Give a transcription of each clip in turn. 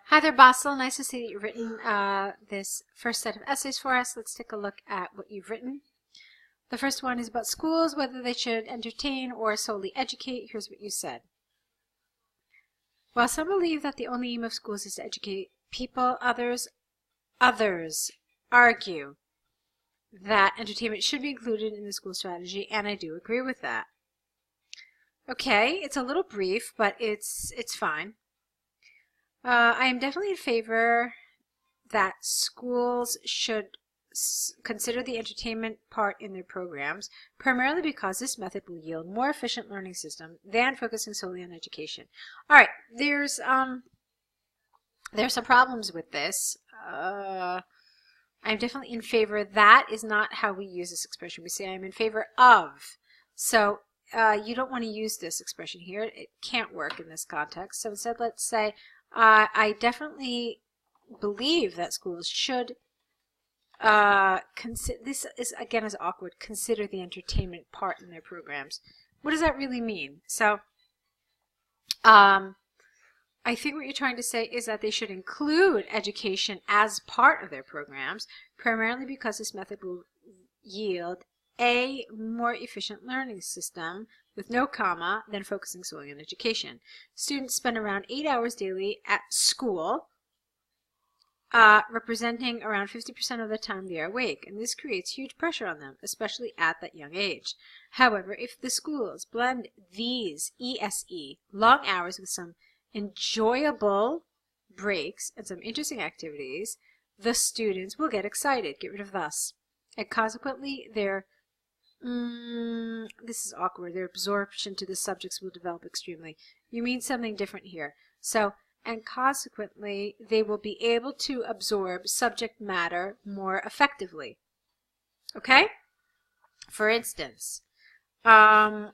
Hi there, Bassel. Nice to see that you've written this first set of essays for us. Let's take a look at what you've written. The first one is about schools, whether they should entertain or solely educate. Here's what you said. While some believe that the only aim of schools is to educate people, others argue that entertainment should be included in the school strategy, and I do agree with that. Okay, it's a little brief, but it's fine. I am definitely in favor that schools should consider the entertainment part in their programs, primarily because this method will yield more efficient learning system than focusing solely on education. All right, there's some problems with this. I'm definitely in favor. That is not how we use this expression. We say I'm in favor of. So you don't want to use this expression here. It can't work in this context. So instead, let's say I definitely believe that schools should consider, this is again is awkward, consider the entertainment part in their programs. What does that really mean? So I think what you're trying to say is that they should include education as part of their programs, primarily because this method will yield a more efficient learning system with no comma than focusing solely on education. Students spend around 8 hours daily at school, representing around 50% of the time they are awake, and this creates huge pressure on them, especially at that young age. However, if the schools blend these ESE, long hours, with some enjoyable breaks and some interesting activities, the students will get excited, get rid of thus, and consequently their this is awkward. Their absorption to the subjects will develop extremely. You mean something different here. So, and consequently, they will be able to absorb subject matter more effectively. Okay? For instance, I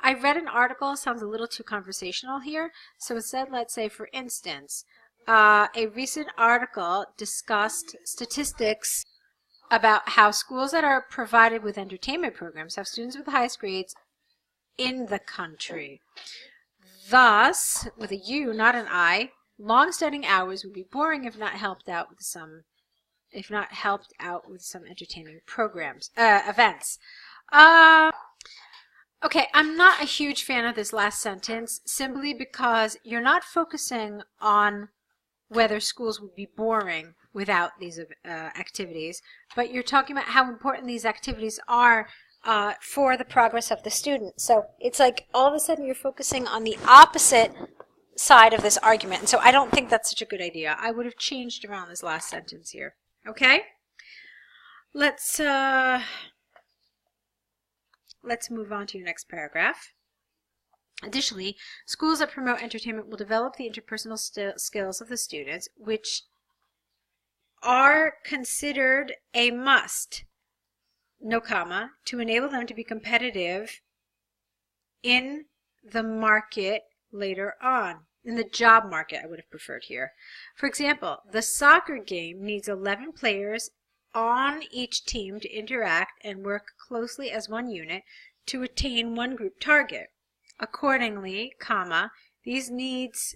read an article, sounds a little too conversational here. So instead, let's say, for instance, a recent article discussed statistics about how schools that are provided with entertainment programs have students with the highest grades in the country. Thus, with a U, not an I, long studying hours would be boring if not helped out with some entertaining programs, events. Okay, I'm not a huge fan of this last sentence simply because you're not focusing on whether schools would be boring without these activities, but you're talking about how important these activities are for the progress of the student. So it's like all of a sudden you're focusing on the opposite side of this argument, and so I don't think that's such a good idea. I would have changed around this last sentence here. Okay? Let's move on to your next paragraph. Additionally, schools that promote entertainment will develop the interpersonal skills of the students, which are considered a must, no comma, to enable them to be competitive in the market later on. In the job market, I would have preferred here. For example, the soccer game needs 11 players on each team to interact and work closely as one unit to attain one group target. Accordingly, comma, this needs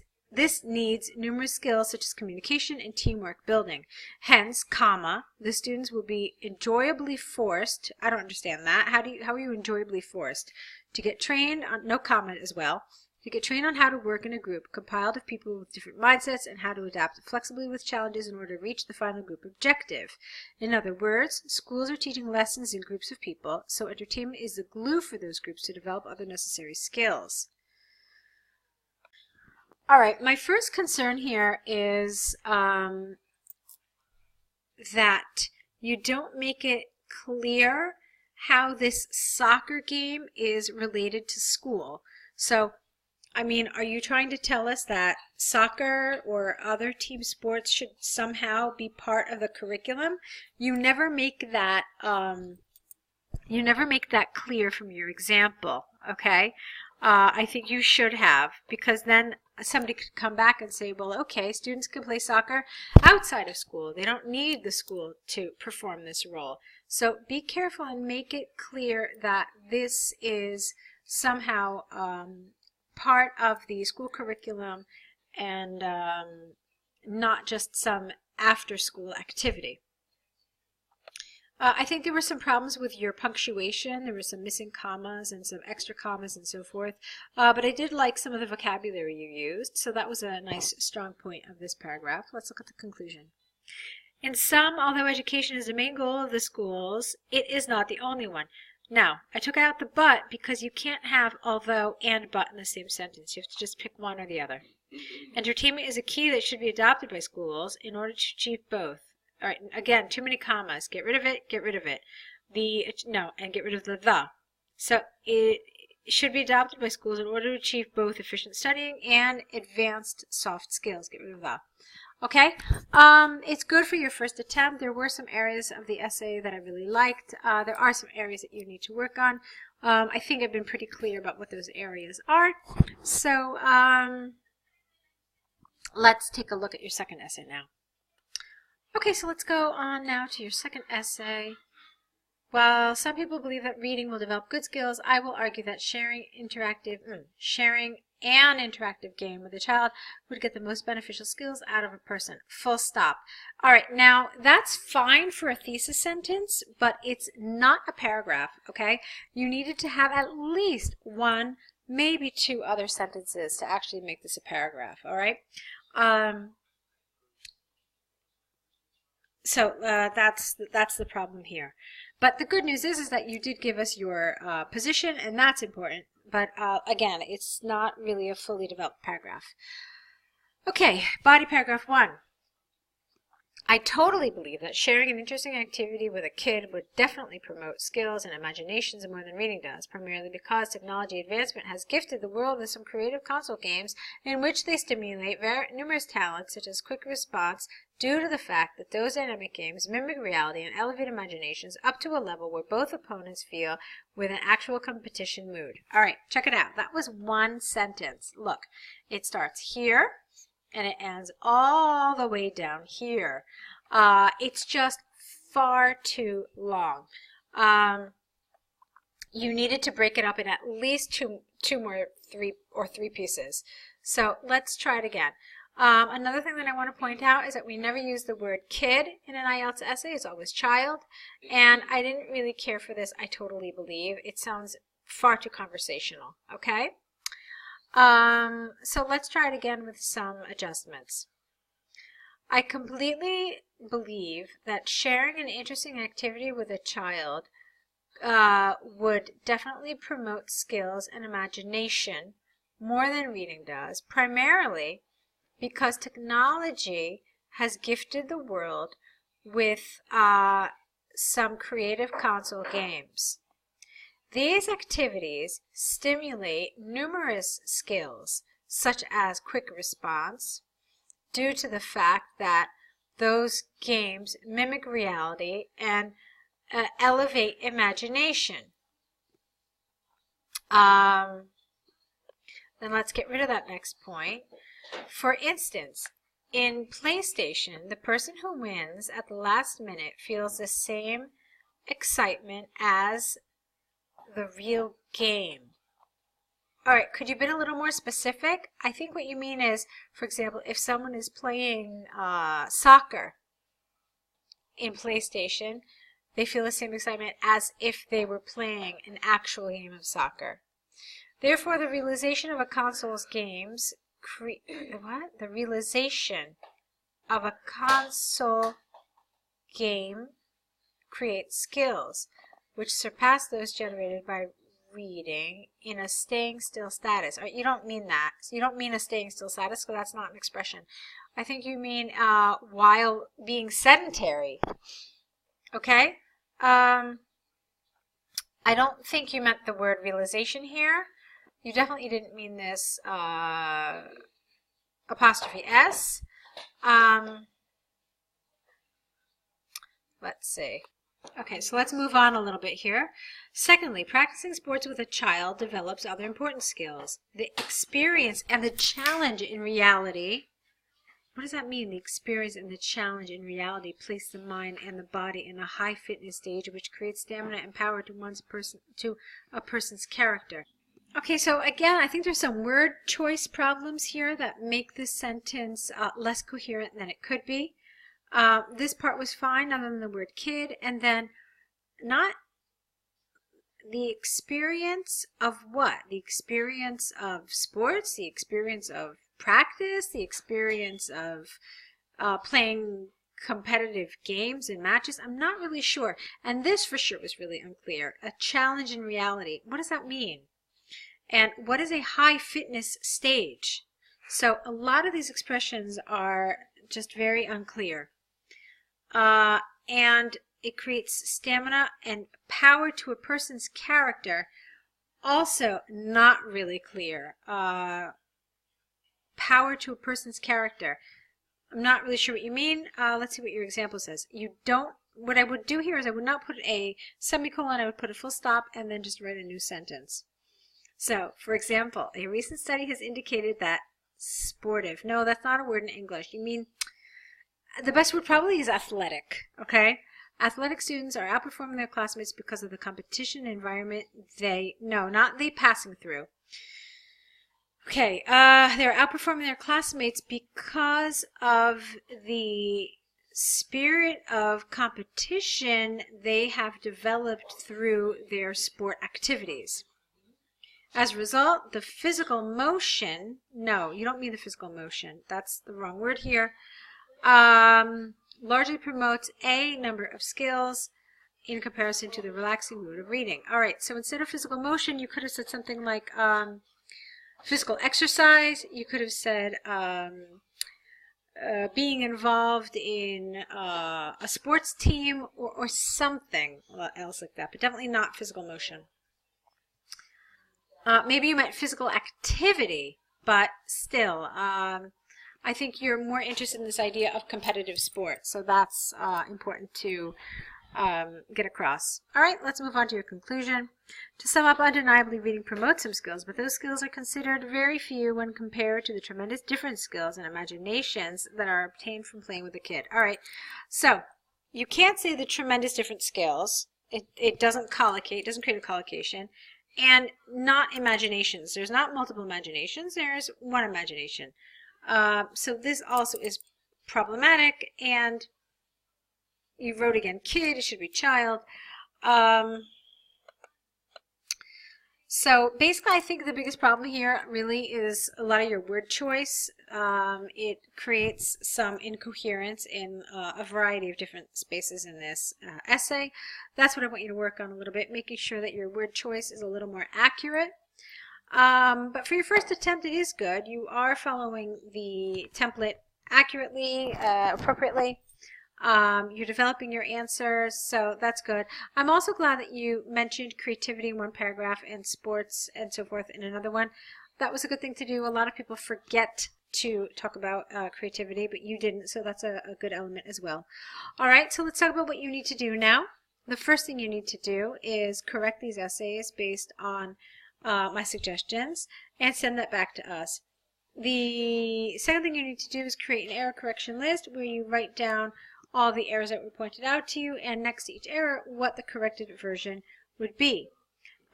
numerous skills such as communication and teamwork building. Hence, comma, the students will be enjoyably forced. I don't understand that. How are you enjoyably forced? To get trained on, no comma as well, to get trained on how to work in a group compiled of people with different mindsets and how to adapt flexibly with challenges in order to reach the final group objective. In other words, schools are teaching lessons in groups of people, so entertainment is the glue for those groups to develop other necessary skills. All right, my first concern here is that you don't make it clear how this soccer game is related to school. So, I mean, are you trying to tell us that soccer or other team sports should somehow be part of the curriculum? You never make that clear from your example, okay? I think you should have, because then somebody could come back and say, well, okay, students can play soccer outside of school. They don't need the school to perform this role. So be careful and make it clear that this is somehow part of the school curriculum and not just some after-school activity. I think there were some problems with your punctuation. There were some missing commas and some extra commas and so forth. But I did like some of the vocabulary you used, so that was a nice strong point of this paragraph. Let's look at the conclusion. In sum, although education is the main goal of the schools, it is not the only one. Now, I took out the but because you can't have although and but in the same sentence. You have to just pick one or the other. Entertainment is a key that should be adopted by schools in order to achieve both. All right, again, too many commas. Get rid of it, get rid of it. And get rid of the. So it should be adopted by schools in order to achieve both efficient studying and advanced soft skills. Get rid of the. Okay, it's good for your first attempt. There were some areas of the essay that I really liked. There are some areas that you need to work on. I think I've been pretty clear about what those areas are. So let's take a look at your second essay now. Okay, so let's go on now to your second essay. While some people believe that reading will develop good skills, I will argue that sharing an interactive game with a child would get the most beneficial skills out of a person. Full stop. All right, now that's fine for a thesis sentence, but it's not a paragraph, okay? You needed to have at least one, maybe two other sentences to actually make this a paragraph, all right? So that's the problem here. But the good news is that you did give us your position, and that's important. But again, it's not really a fully developed paragraph. Okay, body paragraph 1. I totally believe that sharing an interesting activity with a kid would definitely promote skills and imaginations more than reading does, primarily because technology advancement has gifted the world with some creative console games in which they stimulate numerous talents such as quick response, due to the fact that those dynamic games mimic reality and elevate imaginations up to a level where both opponents feel with an actual competition mood. All right, check it out. That was one sentence. Look, it starts here and it ends all the way down here. It's just far too long. You needed to break it up in at least three pieces. So let's try it again. Another thing that I want to point out is that we never use the word kid in an IELTS essay. It's always child. And I didn't really care for this, I totally believe. It sounds far too conversational, okay? So let's try it again with some adjustments. I completely believe that sharing an interesting activity with a child would definitely promote skills and imagination more than reading does, primarily because technology has gifted the world with some creative console games. These activities stimulate numerous skills, such as quick response, due to the fact that those games mimic reality and elevate imagination. Then let's get rid of that next point. For instance, in PlayStation, the person who wins at the last minute feels the same excitement as the real game. All right, could you be a little more specific? I think what you mean is, for example, if someone is playing soccer in PlayStation, they feel the same excitement as if they were playing an actual game of soccer. Therefore, the realization of a console's games the realization of a console game creates skills which surpass those generated by reading in a staying still status. Or you don't mean that. You don't mean a staying still status, because that's not an expression. I think you mean while being sedentary. Okay? I don't think you meant the word realization here. You definitely didn't mean this apostrophe S. Let's see. Okay, so let's move on a little bit here. Secondly, practicing sports with a child develops other important skills. The experience and the challenge in reality. What does that mean? The experience and the challenge in reality place the mind and the body in a high fitness stage which creates stamina and power to a person's character. Okay, so again, I think there's some word choice problems here that make this sentence less coherent than it could be. This part was fine other than the word kid, and then not the experience of what? The experience of sports, the experience of practice, the experience of playing competitive games and matches. I'm not really sure. And this for sure was really unclear. A challenge in reality. What does that mean? And what is a high fitness stage? So a lot of these expressions are just very unclear. And it creates stamina and power to a person's character. Also not really clear. Power to a person's character. I'm not really sure what you mean. Let's see what your example says. What I would do here is I would not put a semicolon, I would put a full stop and then just write a new sentence. So, for example, a recent study has indicated that sportive. No, that's not a word in English. You mean, the best word probably is athletic, okay? Athletic students are outperforming their classmates because of the competition environment not they passing through. Okay, they're outperforming their classmates because of the spirit of competition they have developed through their sport activities. As a result, the physical motion, no, you don't mean the physical motion. That's the wrong word here. Largely promotes a number of skills in comparison to the relaxing mood of reading. All right, so instead of physical motion, you could have said something like physical exercise. You could have said being involved in a sports team or something else like that, but definitely not physical motion. Maybe you meant physical activity, but still, I think you're more interested in this idea of competitive sport, so that's important to get across. All right, let's move on to your conclusion. To sum up, undeniably reading promotes some skills, but those skills are considered very few when compared to the tremendous different skills and imaginations that are obtained from playing with a kid. All right, so you can't say the tremendous different skills. It doesn't collocate, it doesn't create a collocation. And not imaginations. There's not multiple imaginations. There's one imagination. So this also is problematic. And you wrote again kid. It should be child. So basically, I think the biggest problem here really is a lot of your word choice. It creates some incoherence in a variety of different spaces in this essay. That's what I want you to work on a little bit, making sure that your word choice is a little more accurate. But for your first attempt, it is good. You are following the template accurately, appropriately. You're developing your answers, so that's good. I'm also glad that you mentioned creativity in one paragraph and sports and so forth in another one. That was a good thing to do. A lot of people forget to talk about creativity, but you didn't, so that's a good element as well. All right, so let's talk about what you need to do now. The first thing you need to do is correct these essays based on my suggestions and send that back to us. The second thing you need to do is create an error correction list where you write down all the errors that were pointed out to you, and next to each error, what the corrected version would be.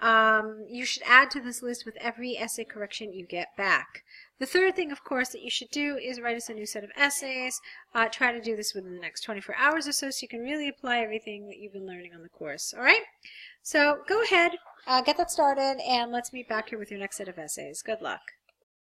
You should add to this list with every essay correction you get back. The third thing, of course, that you should do is write us a new set of essays. Try to do this within the next 24 hours or so you can really apply everything that you've been learning on the course. All right? So go ahead, get that started, and let's meet back here with your next set of essays. Good luck.